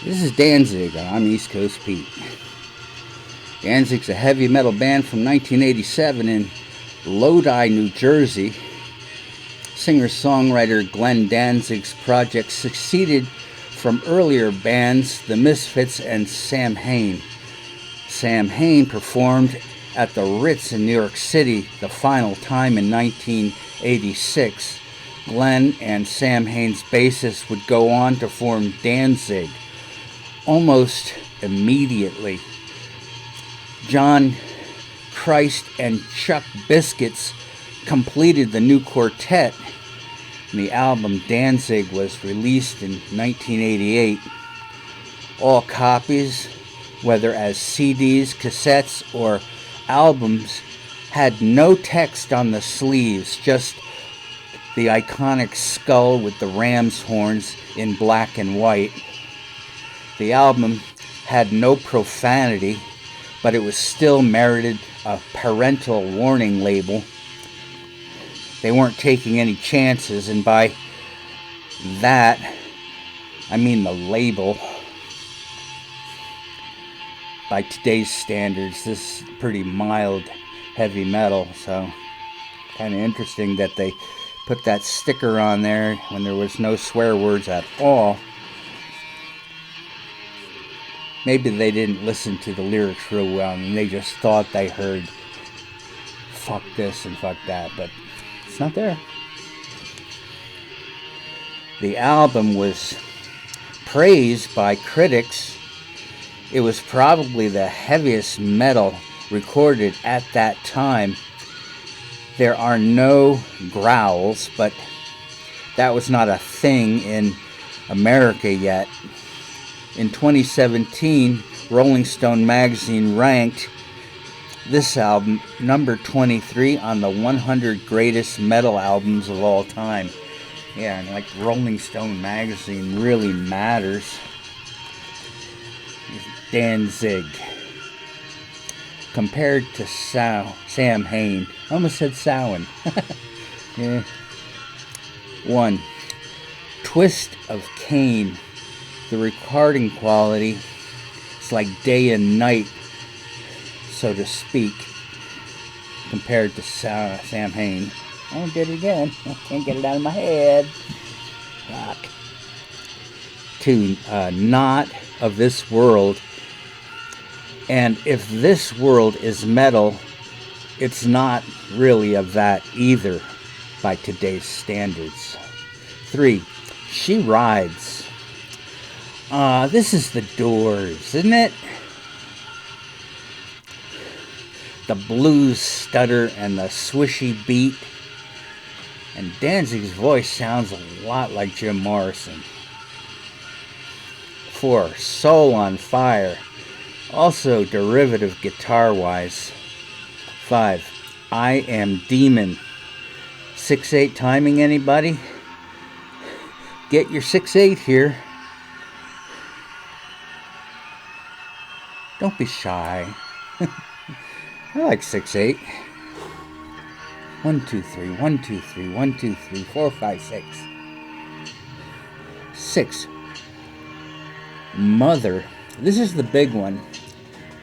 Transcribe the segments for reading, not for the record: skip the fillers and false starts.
This is Danzig on East Coast Pete. Danzig's a heavy metal band from 1987 in Lodi, New Jersey. Singer-songwriter Glenn Danzig's project succeeded from earlier bands The Misfits and Sam Hain. Sam Hain performed at the Ritz in New York City the final time in 1986. Glenn and Sam Hain's bassist would go on to form Danzig almost immediately. John Christ and Chuck Biscuits completed the new quartet, and the album Danzig was released in 1988. All copies, whether as CDs, cassettes, or albums, had no text on the sleeves, just the iconic skull with the ram's horns in black and white. The album had no profanity, but it was still merited a parental warning label. They weren't taking any chances, and by that, I mean the label. By today's standards, this is pretty mild heavy metal, so kind of interesting that they put that sticker on there when there was no swear words at all. Maybe they didn't listen to the lyrics real well and they just thought they heard fuck this and fuck that, but it's not there. The album was praised by critics. It was probably the heaviest metal recorded at that time. There are no growls, but that was not a thing in America yet. In 2017, Rolling Stone magazine ranked this album number 23 on the 100 greatest metal albums of all time. Yeah, and like Rolling Stone magazine really matters. Danzig. Compared to Sam Hain. I almost said Samhain. Yeah. 1. Twist of Cain. The recording quality is like day and night, so to speak, compared to Sam Hain. I did it again. I can't get it out of my head. Fuck. 2. Not of this world. And if this world is metal, it's not really of that either by today's standards. 3. She Rides. This is the Doors, isn't it? The blues stutter and the swishy beat. And Danzig's voice sounds a lot like Jim Morrison. 4. Soul on Fire. Also derivative guitar-wise. 5. I Am Demon. 6/8 timing, anybody? Get your 6/8 here. Don't be shy. I like 6/8. 1, 2, 3, 1, 2, 3, 1, 2, 3, 4, 5, 6. 6. Mother. This is the big one,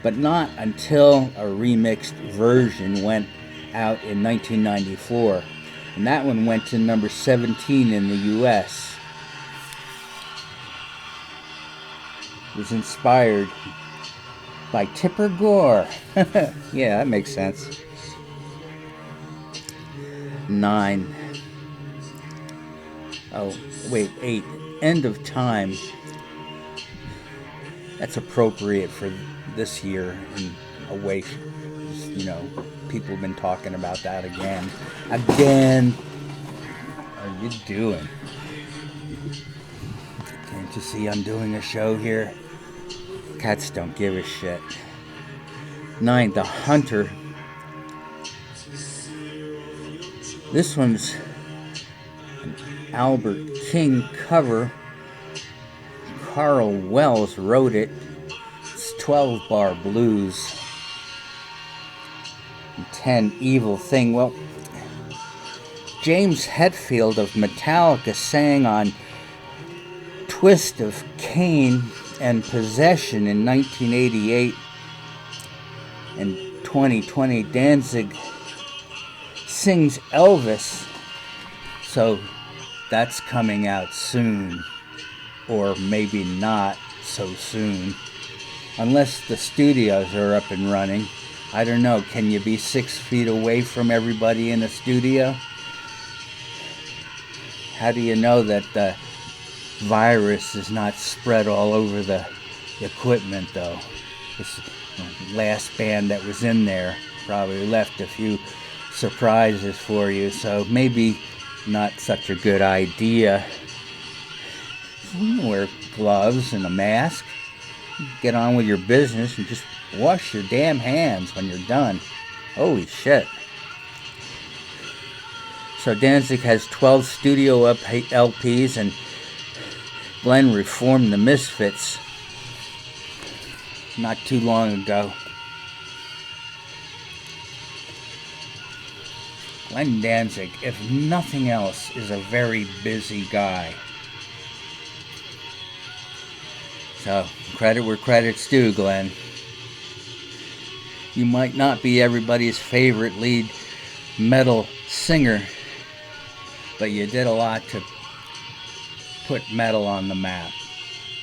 but not until a remixed version went out in 1994. And that one went to number 17 in the US. It was inspired by Tipper Gore. Yeah, that makes sense. 9. Oh, wait, 8. End of Time. That's appropriate for this year in a way. You know, people have been talking about that again. Again. What are you doing? Can't you see I'm doing a show here? Cats don't give a shit. 9. The Hunter. This one's an Albert King cover. Carl Wells wrote it. It's 12-bar blues. And 10. Evil Thing. Well, James Hetfield of Metallica sang on Twist of Cain and Possession in 1988 and 2020. Danzig sings Elvis, so that's coming out soon, or maybe not so soon, unless the studios are up and running. I don't know, can you be 6 feet away from everybody in the studio? How do you know that the virus is not spread all over the equipment, though? This last band that was in there probably left a few surprises for you, so maybe not such a good idea. Wear gloves and a mask. Get on with your business and just wash your damn hands when you're done. Holy shit. So Danzig has 12 studio LPs, and Glenn reformed the Misfits not too long ago. Glenn Danzig, if nothing else, is a very busy guy. So, credit where credit's due, Glenn. You might not be everybody's favorite lead metal singer, but you did a lot to put metal on the map.